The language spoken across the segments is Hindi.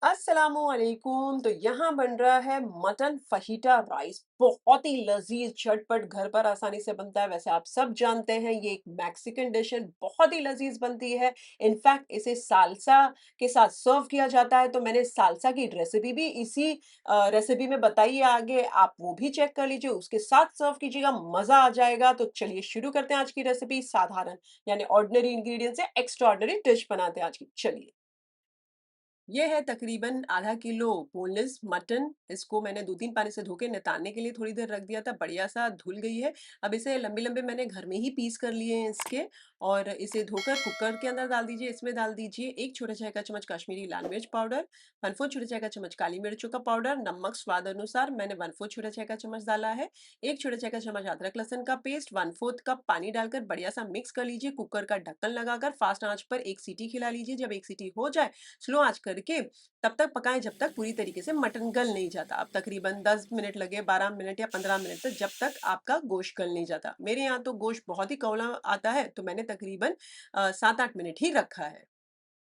अस्सलामुअलैकुम। तो यहाँ बन रहा है मटन फहीटा राइस। बहुत ही लजीज झटपट घर पर आसानी से बनता है। वैसे आप सब जानते हैं ये एक मैक्सिकन डिश है, बहुत ही लजीज बनती है। इनफैक्ट इसे सालसा के साथ सर्व किया जाता है। तो मैंने सालसा की रेसिपी भी इसी रेसिपी में बताई है आगे, आप वो भी चेक कर लीजिए, उसके साथ सर्व कीजिएगा, मजा आ जाएगा। तो चलिए शुरू करते हैं आज की रेसिपी। साधारण यानी ऑर्डिनरी इंग्रेडिएंट से एक्स्ट्रा ऑर्डिनरी डिश बनाते हैं आज की। चलिए, ये है तकरीबन आधा किलो बोनलेस मटन। इसको मैंने 2-3 पानी से धो के नितारने के लिए थोड़ी देर रख दिया था, बढ़िया सा धुल गई है। अब इसे लंबे-लंबे मैंने घर में ही पीस कर लिए हैं इसके, और इसे धोकर कुकर के अंदर डाल दीजिए। इसमें डाल दीजिए 1 छोटा चाय का चम्मच कश्मीरी लाल मिर्च पाउडर, 1/4 छोटा चाय का चम्मच काली मिर्चों का पाउडर, नमक स्वाद अनुसार मैंने 1/4 छोटा चाय का चम्मच डाला है, 1 छोटा चाय का चम्मच अदरक लहसुन का पेस्ट, 1/4 कप पानी डालकर बढ़िया सा मिक्स कर लीजिए। कुकर का ढक्कन लगाकर फास्ट आंच पर 1 सीटी खिला लीजिए। जब 1 सीटी हो जाए, स्लो आंच करके तब तक पकाएं जब तक पूरी तरीके से मटन गल नहीं जाता। अब तकरीबन 10 मिनट लगे, 12 मिनट या 15 मिनट तक, जब तक आपका गोश्त गल नहीं जाता। मेरे यहाँ तो गोश्त बहुत ही कौला आता है, तो मैंने तकरीबन 7-8 मिनट ही रखा है।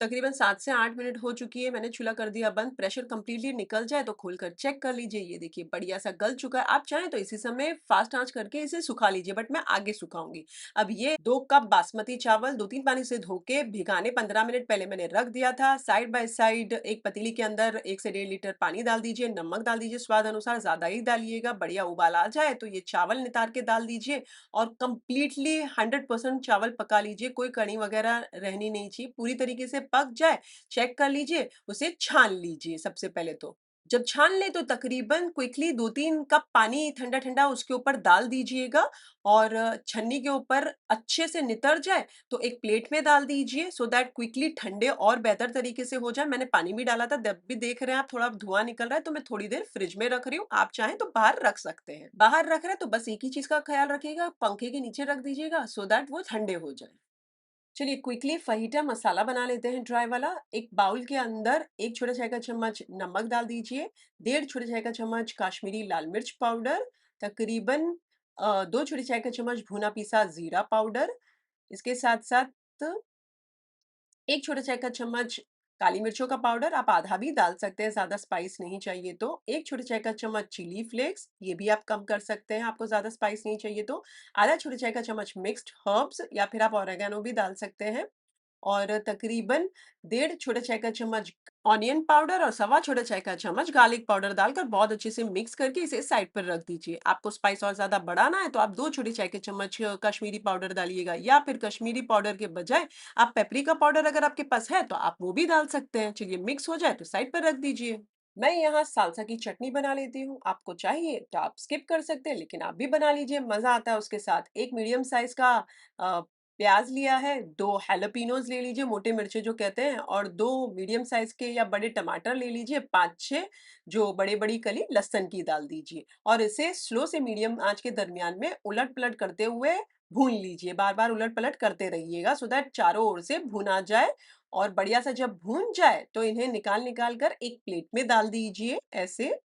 तकरीबन 7 से 8 मिनट हो चुकी है, मैंने चूल्हा कर दिया बंद। प्रेशर कंप्लीटली निकल जाए तो खोलकर चेक कर लीजिए। ये देखिए बढ़िया सा गल चुका है। आप चाहें तो इसी समय फास्ट आंच करके इसे सुखा लीजिए, बट मैं आगे सुखाऊंगी। अब ये 2 कप बासमती चावल 2-3 पानी से धो के भिगाने 15 मिनट पहले मैंने रख दिया था। साइड बाय साइड एक पतीली के अंदर 1 से 1.5 लीटर पानी डाल दीजिए, नमक डाल दीजिए स्वाद अनुसार, ज्यादा ही डालिएगा। बढ़िया उबाल आ जाए तो ये चावल नितार के डाल दीजिए और कंप्लीटली 100% चावल पका लीजिए। कोई कड़ी वगैरह रहनी नहीं चाहिए, पूरी तरीके से पक जाए चेक कर लीजिए, उसे छान लीजिए सबसे पहले तो। जब छान लें तो तकरीबन क्विकली 2-3 कप पानी ठंडा-ठंडा उसके ऊपर डाल दीजिएगा, और छन्नी के ऊपर अच्छे से नितर जाए तो एक प्लेट में डाल दीजिए, सो दैट क्विकली ठंडे और बेहतर तरीके से हो जाए। मैंने पानी भी डाला था, तब भी देख रहे हैं आप थोड़ा धुआँ निकल रहा है, तो मैं थोड़ी देर फ्रिज में रख रही हूँ। आप चाहें तो बाहर रख सकते हैं। बाहर रख रहे हैं तो बस एक ही चीज़ का ख्याल रखिएगा, पंखे के नीचे रख दीजिएगा सो दैट वो ठंडे हो जाएँ। चलिए क्विकली फहीटा मसाला बना लेते हैं ड्राई वाला। एक बाउल के अंदर 1 छोटा चाय का चम्मच नमक डाल दीजिए, 1.5 छोटे चाय का चम्मच काश्मीरी लाल मिर्च पाउडर, तकरीबन 2 छोटे चाय का चम्मच भुना पिसा जीरा पाउडर। इसके साथ-साथ 1 छोटा चाय का चम्मच काली मिर्चों का पाउडर, आप आधा भी डाल सकते हैं, ज़्यादा स्पाइस नहीं चाहिए तो। 1 छोटे चाय का चम्मच चिली फ्लेक्स, ये भी आप कम कर सकते हैं, आपको ज़्यादा स्पाइस नहीं चाहिए तो। आधा छोटे चाय का चम्मच मिक्स्ड हर्ब्स, या फिर आप ओरेगानो भी डाल सकते हैं। और तकरीबन 1.5 छोटा चाय का चम्मच ऑनियन पाउडर और सवा छोटा चाय का चम्मच गार्लिक पाउडर डालकर बहुत अच्छे से मिक्स करके इसे साइड पर रख दीजिए। आपको स्पाइस और ज़्यादा बढ़ाना है तो आप 2 छोटी चाय के चम्मच कश्मीरी पाउडर डालिएगा, या फिर कश्मीरी पाउडर के बजाय आप पेपरिका पाउडर अगर आपके पास है तो आप वो भी डाल सकते हैं। चलिए मिक्स हो जाए तो साइड पर रख दीजिए। मैं यहाँ सालसा की चटनी बना लेती हूँ। आपको चाहिए तो आप स्किप कर सकते हैं, लेकिन आप भी बना लीजिए, मज़ा आता है उसके साथ। एक मीडियम साइज़ का प्याज़ लिया है, 2 हैलोपिनोज़ ले लीजिए, मोटे मिर्चे जो कहते हैं, और 2 मीडियम साइज़ के या बड़े टमाटर ले लीजिए, 5-6 जो बड़ी-बड़ी कली लहसुन की डाल दीजिए, और इसे स्लो से मीडियम आँच के दरमियान में उलट-पलट करते हुए भून लीजिए। बार-बार उलट-पलट करते रहिएगा सो दैट चारों ओर से भुना जाए, और बढ़िया सा जब भून जाए तो इन्हें निकाल-निकाल कर एक प्लेट में डाल दीजिए ऐसे।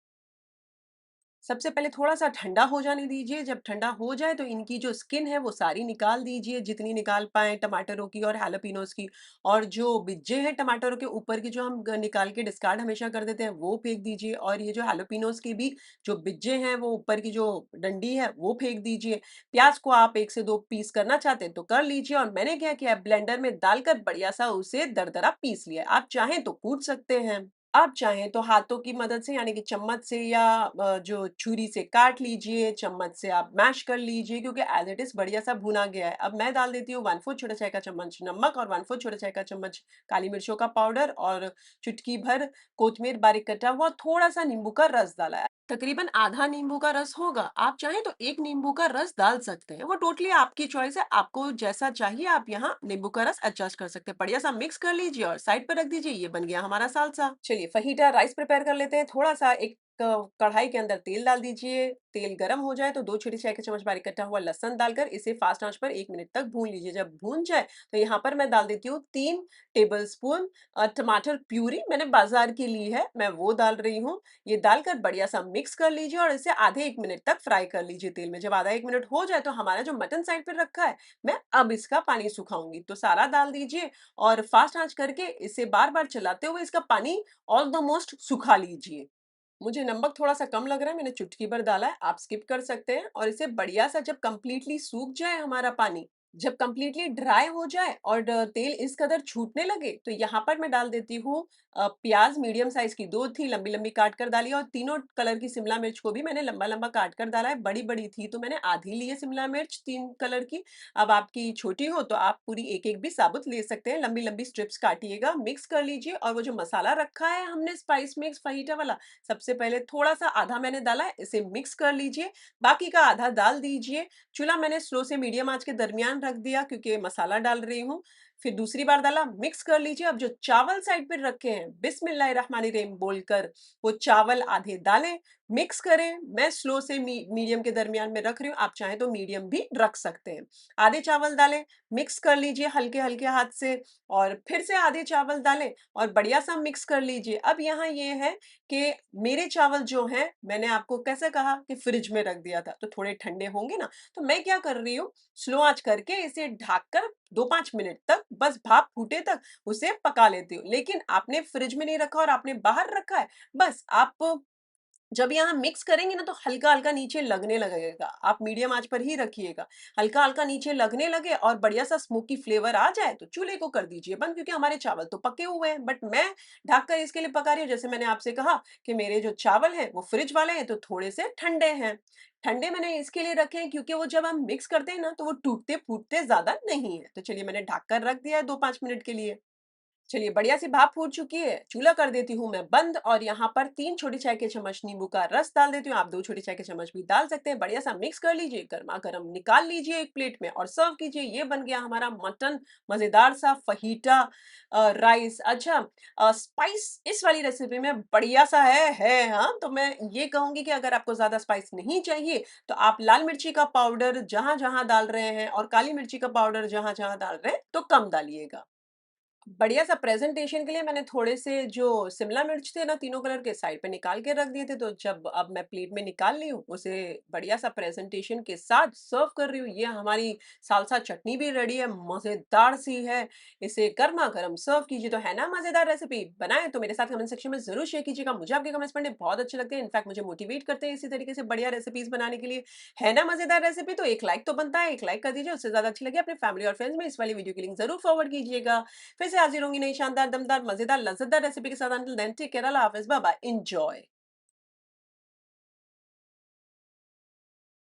सबसे पहले थोड़ा-सा ठंडा हो जाने दीजिए, जब ठंडा हो जाए तो इनकी जो स्किन है वो सारी निकाल दीजिए, जितनी निकाल पाएँ टमाटरों की और हैलोपिनोज़ की। और जो बिज्जे हैं टमाटरों के ऊपर की, जो हम ग निकाल के डिस्कार्ड हमेशा कर देते हैं, वो फेंक दीजिए, और ये जो हैलोपिनोज़ के भी जो बिज्जे हैं, वो ऊपर की जो डंडी है, वो फेंक दीजिए। प्याज़ को आप 1 से 2 पीस करना चाहते हैं तो कर लीजिए, और मैंने क्या किया है, ब्लेंडर में डालकर बढ़िया-सा उसे दरदरा पीस लिया है। आप चाहें तो कूट सकते हैं। आप चाहें तो हाथों की मदद से, यानी कि चम्मच से या जो छुरी से काट लीजिए, चम्मच से आप मैश कर लीजिए, क्योंकि एज़ इट इज़ बढ़िया-सा भुना गया है। अब मैं डाल देती हूँ 1/4 छोटा चाय का चम्मच नमक, और 1/4 छोटा चाय का चम्मच काली मिर्चों का पाउडर, और चुटकी भर कोतमीर बारीक कटा हुआ, थोड़ा-सा नींबू का रस डाला है। तकरीबन आधा नींबू का रस होगा, आप चाहें तो 1 नींबू का रस डाल सकते हैं, वो टोटली आपकी चॉइस है, आपको जैसा चाहिए आप यहाँ नींबू का रस एडजस्ट कर सकते हैं। बढ़िया सा मिक्स कर लीजिए और साइड पे रख दीजिए, ये बन गया हमारा सालसा। चलिए फहीटा राइस प्रिपेयर कर लेते हैं। थोड़ा सा एक कढ़ाई के अंदर तेल डाल दीजिए, तेल गरम हो जाए तो 2 छोटी चाय के चम्मच बारीक कटा हुआ लहसुन डालकर इसे फ़ास्ट आँच पर 1 मिनट तक भून लीजिए। जब भून जाए तो यहाँ पर मैं डाल देती हूँ 3 टेबलस्पून टमाटर प्यूरी मैंने बाज़ार की ली है, मैं वो डाल रही हूँ। ये डालकर बढ़िया-सा मिक्स कर लीजिए और इसे आधे 1 मिनट तक फ्राई कर लीजिए तेल में। जब आधा 1 मिनट हो जाए तो हमारा जो मटन साइड पे रखा है, मैं अब इसका पानी सुखाऊँगी। तो सारा डाल दीजिए और फ़ास्ट आँच करके इसे बार-बार चलाते हुए इसका पानी ऑलमोस्ट सुखा लीजिए। मुझे नमक थोड़ा-सा कम लग रहा है, मैंने चुटकी भर डाला है, आप स्किप कर सकते हैं और इसे बढ़िया-सा जब कंप्लीटली सूख जाए हमारा पानी, जब कंप्लीटली ड्राई हो जाए और तेल इस कदर छूटने लगे, तो यहाँ पर मैं डाल देती हूँ प्याज़ मीडियम साइज़ की 2 थी, लंबी-लंबी काट कर डाली और तीनों कलर की शिमला मिर्च को भी मैंने लंबा-लंबा काट कर डाला है। बड़ी-बड़ी थी तो मैंने आधी ली है शिमला मिर्च 3 कलर की। अब आपकी छोटी हो तो आप पूरी एक-एक भी साबुत ले सकते हैं, लंबी-लंबी स्ट्रिप्स काटिएगा, मिक्स कर लीजिए और वो जो मसाला रखा है हमने स्पाइस मिक्स फाहिटा वाला, सबसे पहले थोड़ा-सा आधा मैंने डाला है, इसे मिक्स कर लीजिए, बाकी का आधा डाल दीजिए। चूल्हा मैंने स्लो से मीडियम आँच के दरमियान रख दिया क्योंकि मसाला डाल रही हूँ। फिर दूसरी बार डाला, मिक्स कर लीजिए। अब जो चावल साइड पे रखे हैं, बिस्मिल्लाहिर्रहमानिर्रहीम बोलकर वो चावल आधे डालें, मिक्स करें। मैं स्लो से मीडियम के दरमियान में रख रही हूँ, आप चाहें तो मीडियम भी रख सकते हैं। आधे चावल डालें, मिक्स कर लीजिए हल्के-हल्के हाथ से और फिर से आधे चावल डालें और बढ़िया-सा मिक्स कर लीजिए। अब यहाँ ये है कि मेरे चावल जो हैं, मैंने आपको कैसे कहा कि फ्रिज में रख दिया था, तो थोड़े ठंडे होंगे ना, तो मैं क्या कर रही हूँ, स्लो आँच करके इसे ढककर 2-5 मिनट तक बस भाप फूटे तक उसे पका लेती हूँ। लेकिन आपने फ्रिज में नहीं रखा और आपने बाहर रखा है, बस आप जब यहाँ मिक्स करेंगे ना तो हल्का-हल्का नीचे लगने लगेगा। आप मीडियम आँच पर ही रखिएगा। हल्का-हल्का नीचे लगने लगे और बढ़िया-सा स्मोकी फ्लेवर आ जाए तो चूल्हे को कर दीजिए बंद क्योंकि हमारे चावल तो पके हुए हैं। बट मैं ढककर इसके लिए पका रही हूँ जैसे मैंने आपसे कहा कि मेरे जो चावल हैं वो फ्रिज वाले हैं तो थोड़े से ठंडे हैं। ठंडे मैंने इसके लिए रखे हैं क्योंकि वो जब हम मिक्स करते हैं ना तो वो टूटते-फूटते ज़्यादा नहीं है। तो चलिए मैंने ढक कर रख दिया है 2-5 मिनट के लिए। चलिए बढ़िया सी भाप फूट चुकी है, चूल्हा कर देती हूँ मैं बंद और यहाँ पर 3 छोटी चाय के चम्मच नींबू का रस डाल देती हूँ। आप 2 छोटी चाय के चम्मच भी डाल सकते हैं। बढ़िया सा मिक्स कर लीजिए, गरमा-गरम निकाल लीजिए एक प्लेट में और सर्व कीजिए। ये बन गया हमारा मटन मज़ेदार सा फहीटा राइस। अच्छा स्पाइस इस वाली रेसिपी में बढ़िया सा है हाँ, तो मैं ये कहूँगी कि अगर आपको ज़्यादा स्पाइस नहीं चाहिए, तो आप लाल मिर्ची का पाउडर जहाँ-जहाँ डाल रहे हैं और काली मिर्ची का पाउडर जहाँ-जहाँ डाल रहे हैं, तो कम डालिएगा। बढ़िया सा प्रेजेंटेशन के लिए मैंने थोड़े से जो शिमला मिर्च थे ना तीनों कलर के साइड पे निकाल के रख दिए थे तो जब अब मैं प्लेट में निकाल ली हूँ उसे बढ़िया सा प्रेजेंटेशन के साथ सर्व कर रही हूँ। ये हमारी सालसा चटनी भी रेडी है, मजेदार सी है। इसे गर्मा गर्म सर्व कीजिए। तो है ना मजेदार रेसिपी, बनाए तो मेरे साथ कमेंट सेक्शन में जरूर शेयर कीजिएगा। मुझे आपके कमेंट्स पढ़ने बहुत अच्छे लगते हैं, इनफैक्ट मुझे मोटिवेट करते हैं इसी तरीके से बढ़िया रेसिपीज बनाने के लिए। है ना मजेदार रेसिपी, तो एक लाइक तो बनता है, एक लाइक कर दीजिए। उससे ज्यादा अच्छी लगे अपने फैमिली और फ्रेंड्स में इस वाली वीडियो की लिंक जरूर फॉरवर्ड कीजिएगा। फिर से हाजिर होंगी नई शानदार, दमदार, मजेदार, लज़्ज़तदार रेसिपी के साथ। अंटिल देन टेक केयर, अल्लाह हाफ़िज़, बाय बाय, एन्जॉय।